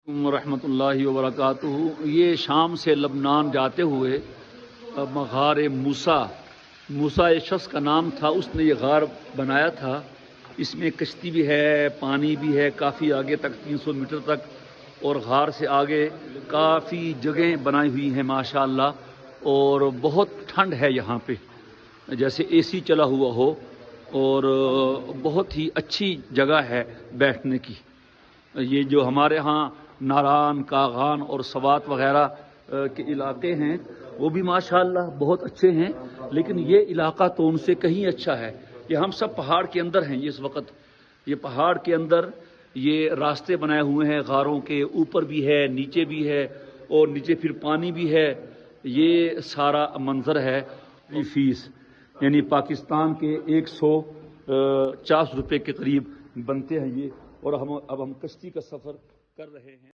ورحمۃ اللہ وبرکاتہ۔ یہ شام سے لبنان جاتے ہوئے غار موسیٰ ایک شخص کا نام تھا، اس نے یہ غار بنایا تھا۔ اس میں کشتی بھی ہے، پانی بھی ہے کافی آگے تک 300 میٹر تک، اور غار سے آگے کافی جگہیں بنائی ہوئی ہیں ماشاءاللہ، اور بہت ٹھنڈ ہے یہاں پہ، جیسے اے سی چلا ہوا ہو، اور بہت ہی اچھی جگہ ہے بیٹھنے کی۔ یہ جو ہمارے ہاں ناران، کاغان اور سوات وغیرہ کے علاقے ہیں وہ بھی ماشاءاللہ بہت اچھے ہیں، لیکن یہ علاقہ تو ان سے کہیں اچھا ہے کہ ہم سب پہاڑ کے اندر ہیں اس وقت۔ یہ پہاڑ کے اندر یہ راستے بنائے ہوئے ہیں، غاروں کے اوپر بھی ہے، نیچے بھی ہے، اور نیچے پھر پانی بھی ہے۔ یہ سارا منظر ہے۔ فیس یعنی پاکستان کے 140 روپے کے قریب بنتے ہیں یہ، اور اب ہم کشتی کا سفر کر رہے ہیں۔